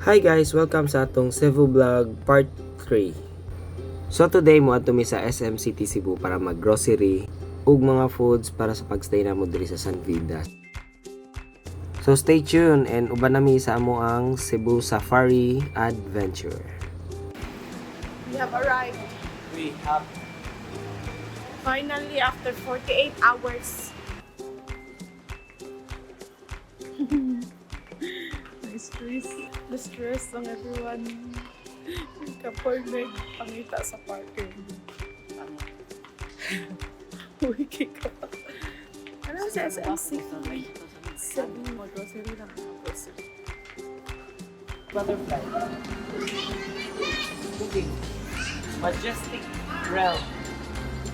Hi guys! Welcome sa atong Cebu Vlog Part 3. So today mo ato mi sa SM City Cebu para mag-grocery ug mga foods para sa pagstay namo diri sa San Vidas. So stay tuned and uban nami sa amo ang Cebu Safari Adventure. We have arrived. We have Finally, after 48 hours. The stress ng everyone. Kapag nagpangita sa parking. Uy, kika pa. Ano sa SMC? Cebu, mag-grocery lang. butterfly. Cooking. Majestic realm.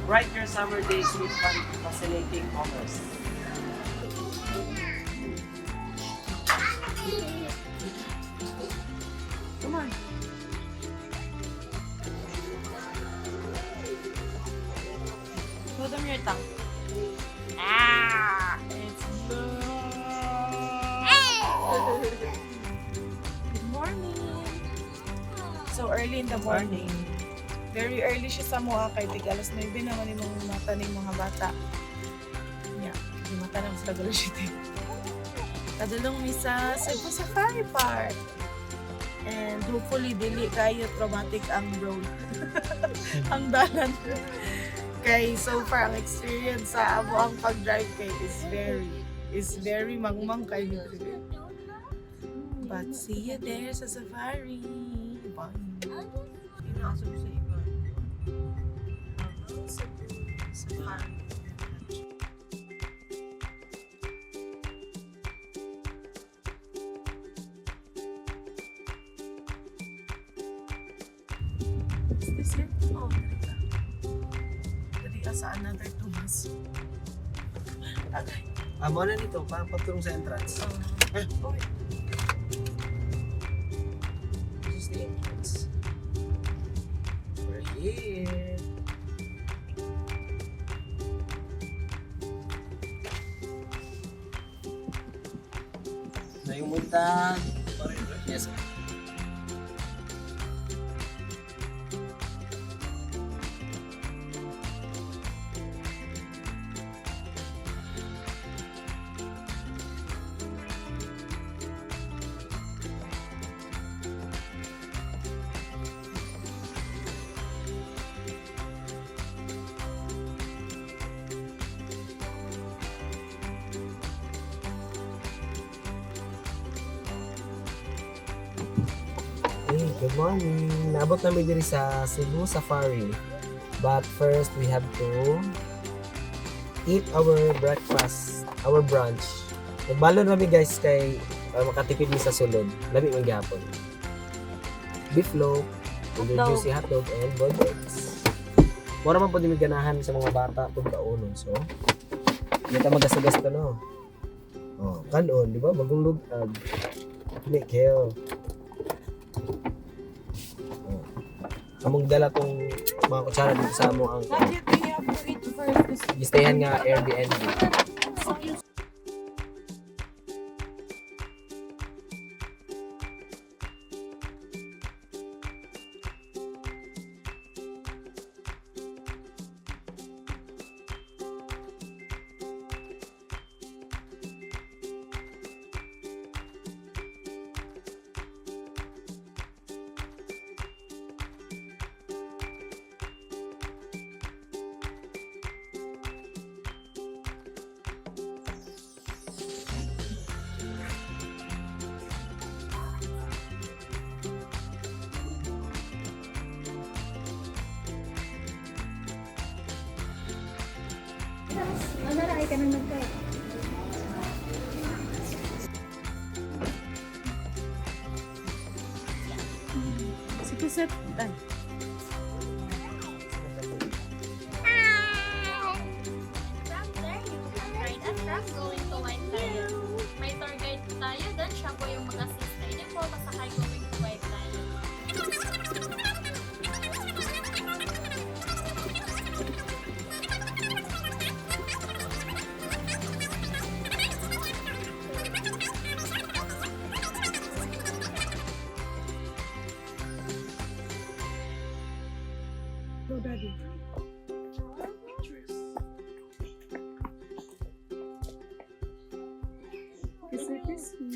Bright your summer days with fascinating commerce. Come on. Show them your tongue. Ah! It's Good morning! So early in the morning. Very early siya sa mga kay tig alas 9 naman yung mata ng mga bata. Yeah, yung mata ng sa Galashite. Kadulong mi sa Cebu Safari Park. And hopefully dili kayo traumatic ang road. Ang dalan. Kay so far ang experience sa amo ang pag-drive kay is very mangmang kay ni. But see you there sa safari. Bye. Inaasok sa iba. Safari. Is this it? Oh, dali ka sa another 2 months. Tagay. Amo na nito, parang patulong sa entrance. Okay. This is the entrance. We're here. Na yung multa. Yes. Hey, good morning. Naabot namin diri sa Cebu Safari. But first, we have to eat our breakfast, our brunch. Nagbalon kami guys kay makatipid mi sa sulod. Lami man gyapon. Beef loaf, with juicy hotdog and boiled eggs. Mura man po din ganahan sa mga bata pag kaunon. So, hindi ta magasagasta no. Oh, kanon, di ba? Bagong lugag. Make hell. Among dala tong mga kutsara dito sa amo ang Budget we have to eat first. gistayan nga Airbnb. Nanaray ka nang nagkay. Sige, set. Done. From there, you can ride a truck going to White Lion. May tour guide po tayo doon. Siya po yung mag-assist sa inyo po pasakay going to White Lion. Go, Daddy. Kissy, kissy.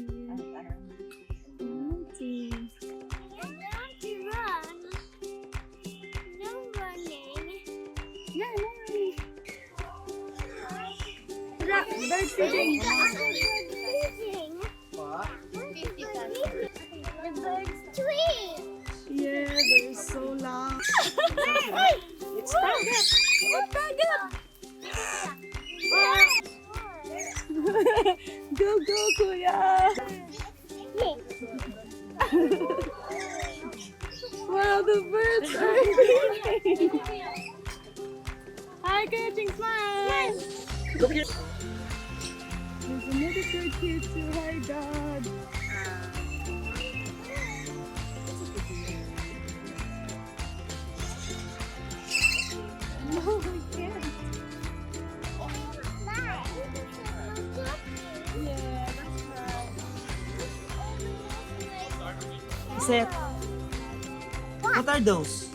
Bird feeding. The bird's tweet. Yeah, they're so long. It's Bagat. Go, go, kuya. Wow, the birds are here. Hi, Kuya, smile. There's another good kid too. Hi, Dad. No, we can't. Yeah, that's right. Set. What are those?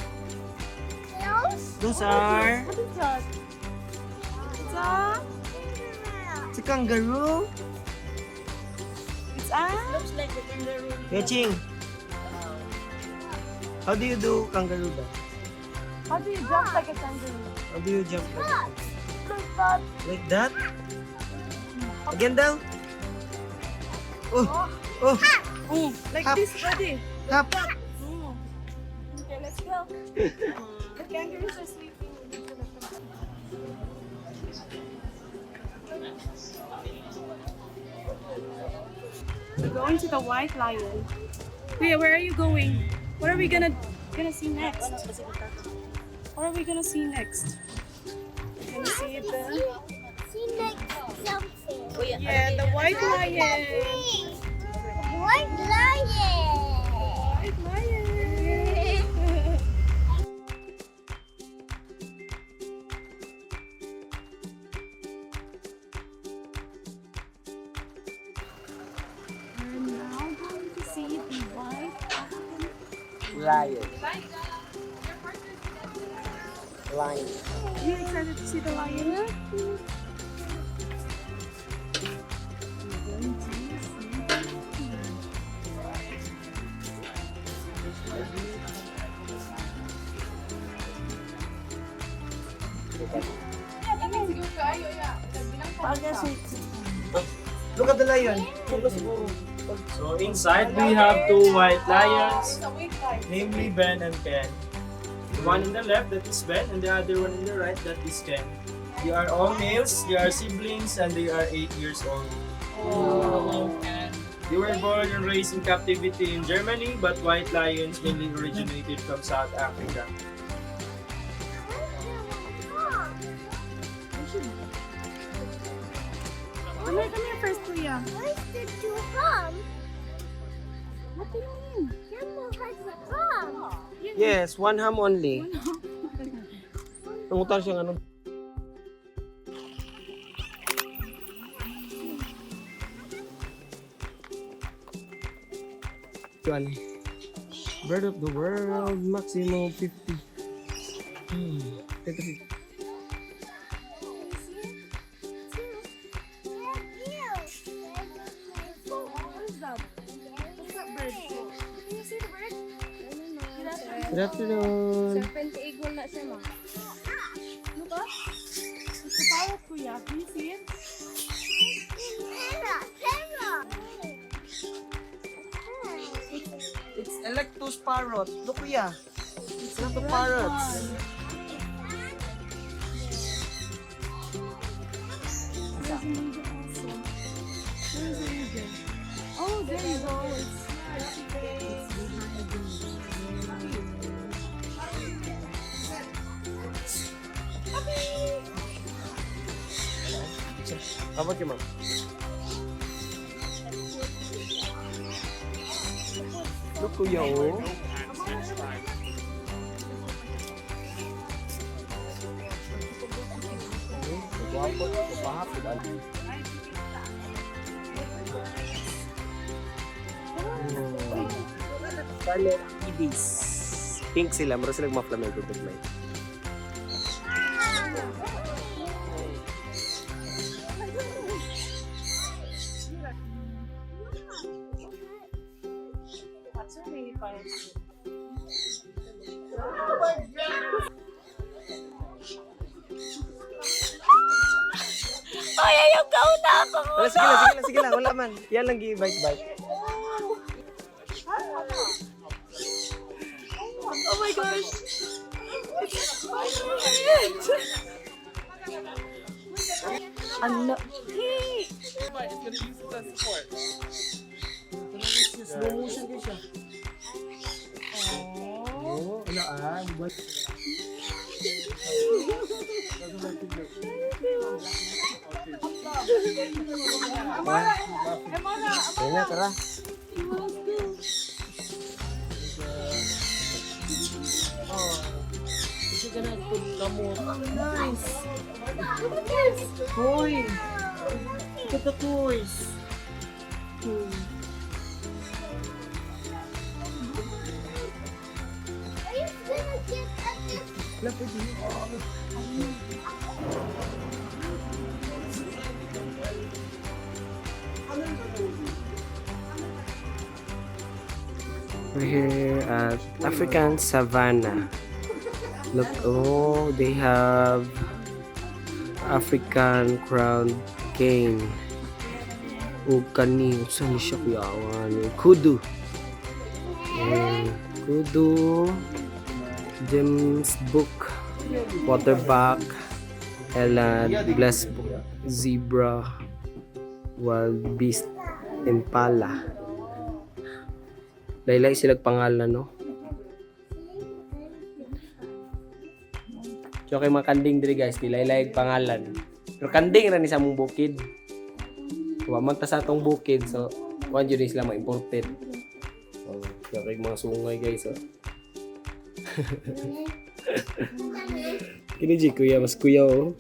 Those? Those are... What is that? It's a... It's a kangaroo. It's a... Looks like a kangaroo. Yeching. How do you do kangaroo dance? How do you jump like a kangaroo? How do you jump like that? Like that. Like that? Again daw? Oh! Oh! Oh, like Hop. this, buddy. Hop! Oh. Okay, let's go. The kangaroos are sleeping. We're going to the white lion. Kuya, where are you going? What are we gonna see next? What are we gonna see next? Gonna see the See next something. yeah, the white lion. White lion. White lion. We're now going to see the white Lion. Lion. Are you excited to see the lion? Look at the lion. So inside we have two white lions, namely Ben and Ken. The one on the left, that is Ben, and the other one on the right, that is Ken. They are all males, they are siblings, and they are 8 years old. They were born and raised in captivity in Germany, but white lions mainly originated from South Africa. Come here first, Kuya. Where's the two from? What do you mean? Nemo has a from. Yes, one ham only. Nangutan siyang ano. One. Bird of the world, maximum 50. Ito. What is that? What's that bird? Can you see the bird? Good afternoon. Serpent eagle na siya, ma. Look up. It's the parrot, Kuya. Can you see it? It's Electus parrot. Look, kuya. It's not a parrots. There's an eagle also. There's an eagle. Oh, there you go. How about you, ma'am? Look, kuya, oh. Guwapo, pahapit. Scarlet Ibis. Pink sila, mura sila mga flamingo. So many files. Ay, ayaw kauna ako. Sige lang. Wala man. Yan lang gi-bite-bite. Oh my gosh! Ano? Slow motion kayo siya. Oo, ano Ayun na, tara. Kasi ka na ito kamot. Nice! Hoy! Ito ka toys! Are you gonna get at this? Wala pwede. We're here at African Savannah. Look, oh, they have African crowned cane. O kani, saan siya kuyawan? Kudu. Kudu. James Book. Waterback. Eland. Blessed Book. Zebra. Wild Beast. Impala. Laylay silang pangalan, no? So, kay mga kanding diri guys, laylay pangalan. Pero kanding ra ni sa mong bukid. Wa man ta sa atong bukid, so kuan jud sila ma-imported. So, kay mga sungay guys, oh. Kini ji kuya, mas kuya oh.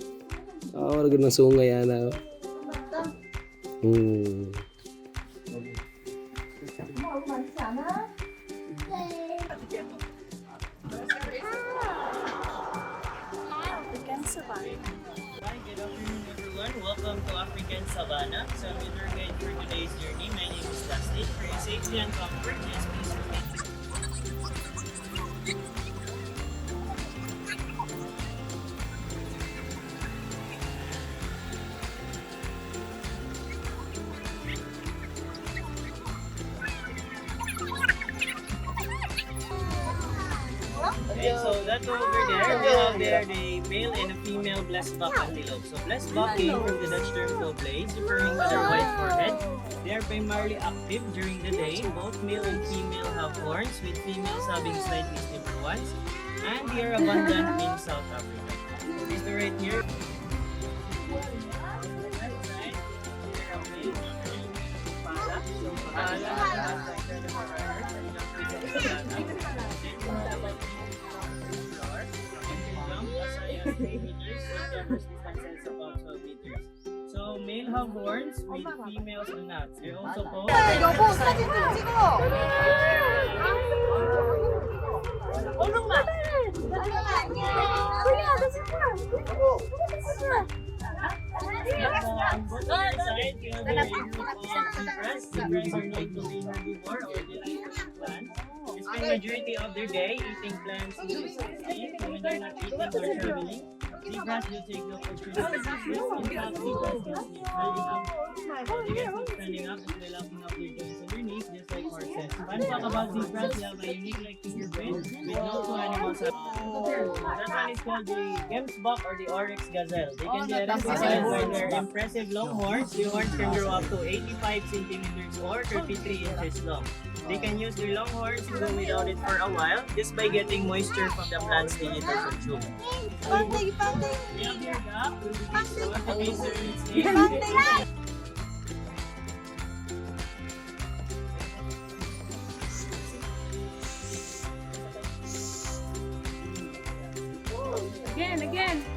Ah, ra ng sungay ana. Hi, good afternoon everyone. Welcome to African Savannah. So I'm your tour guide for today's journey. My name is Dustin. For your safety and comfort, yes, please remain. Okay, so that over there, we have there the male and a female blessed buck antelope. So blessed buck came from the Dutch term "blaze," referring to their white forehead. They are primarily active during the day. Both male and female have horns, with females having slightly stiffer ones, and they are abundant in South Africa. So this the right here. So male have horns with females do not. They also called Zebras are known to be herbivore or they like to eat plants. They spend majority of their day eating plants in the city when they're not eating or traveling. Zebras will take the opportunity to sleep. In fact, zebras can sleep standing up. They can sleep standing up if they're locking up their joints underneath, just like horses. Fun fact about zebras, they have a unique like fingerprint with no two animals have. That one is called the Gemsbok or the Oryx gazelle. They can be identified by their impressive long horns. The horns can grow up to 85 centimeters or 33 inches long. They can use their long horns to go without it for a while just by getting moisture from the plants they eat or consume. They have their gap,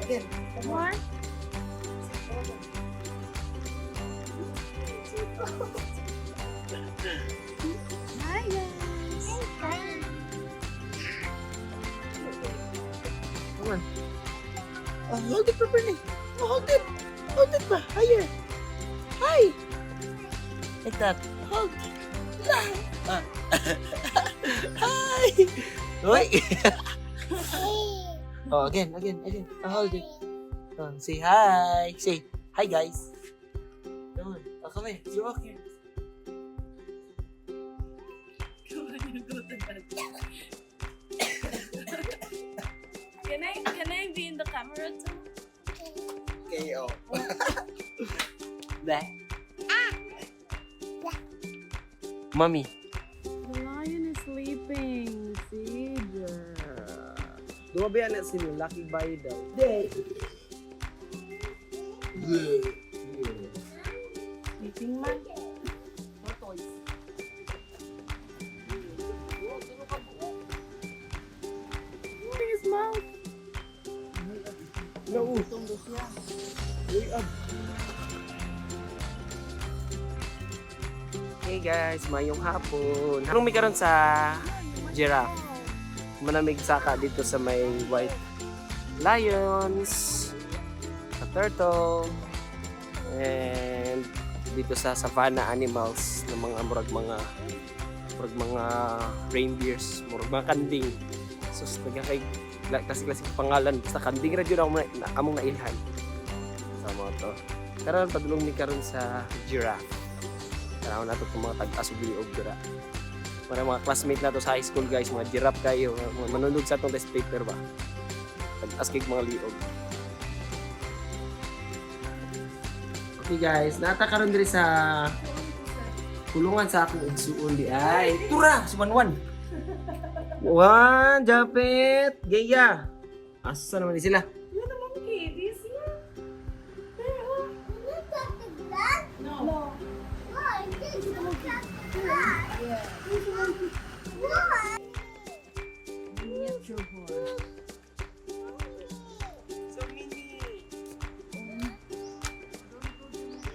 Again. More. Hi guys. Come on. Hold it properly. Hold it. Hold it pa. Higher. Hi. Like that. Hold. Hi. Uy. Oh, again. Hold it. Say hi. Say hi, guys. Come on. Oh, come here. You walk here. Can I be in the camera too? Okay, oh. Back. Mommy. The lion is sleeping. See, Dumabi na sila. Lucky Bay daw. sleeping man. Open his mouth. No. Hey guys, mayong hapon. Anong may karon sa giraffe? Manamig saka dito sa may white lions, sa turtle, and dito sa savanna animals ng mga murag mga reindeers, murag mga kanding. So nagkakay klase pangalan sa kanding ra jud among nailhan. Sa mo to. Karon padulong ni karon sa giraffe. Karon nato itong mga tag-asog liog dira. Para mga classmate nato sa high school guys, mga giraffe kayo, manunod sa itong test paper ba. Tag-asig mga liog. Okay guys, nata karon diri sa kulungan sa akong igsuon di ay. Tura, sumanwan. Wan, Japet, Geya. Asa naman sila? You're the monkey. Do you see her? There, oh. Look at the glass. No. Why? This is look at the glass. Why? So mini.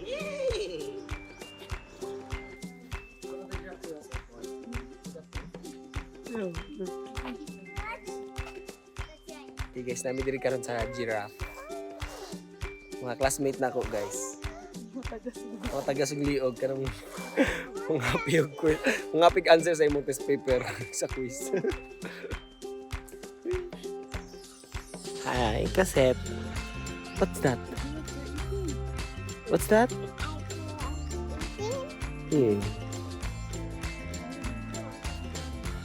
Yay! Okay guys, namin diri karon sa giraffe. Mga classmate na ako guys. Mga taga-sugliog karong mga hapig answer sa imong test paper sa quiz. Hi, cassette. What's that? What's that?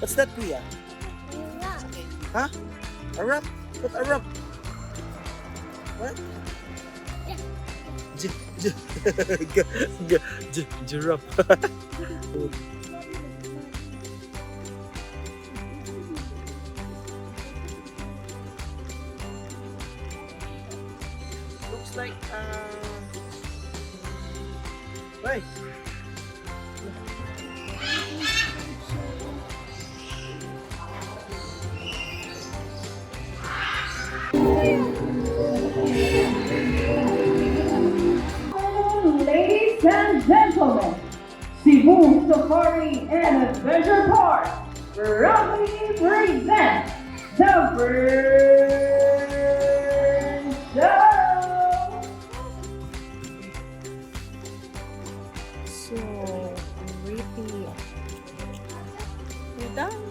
What's that, Kuya? Huh? A wrap? What a wrap? What? Giraffe. Looks like right. Ladies and gentlemen, Cebu Safari and Adventure Park proudly present the Bird Show! So pretty. We're done.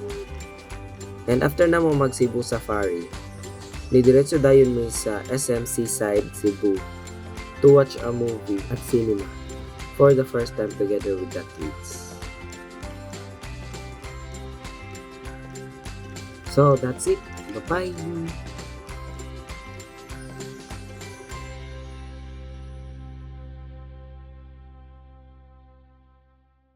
And after na mo mag Cebu Safari, didiretso dayon mo sa SM Seaside Cebu to watch a movie at cinema for the first time together with the kids. So that's it. Bye-bye.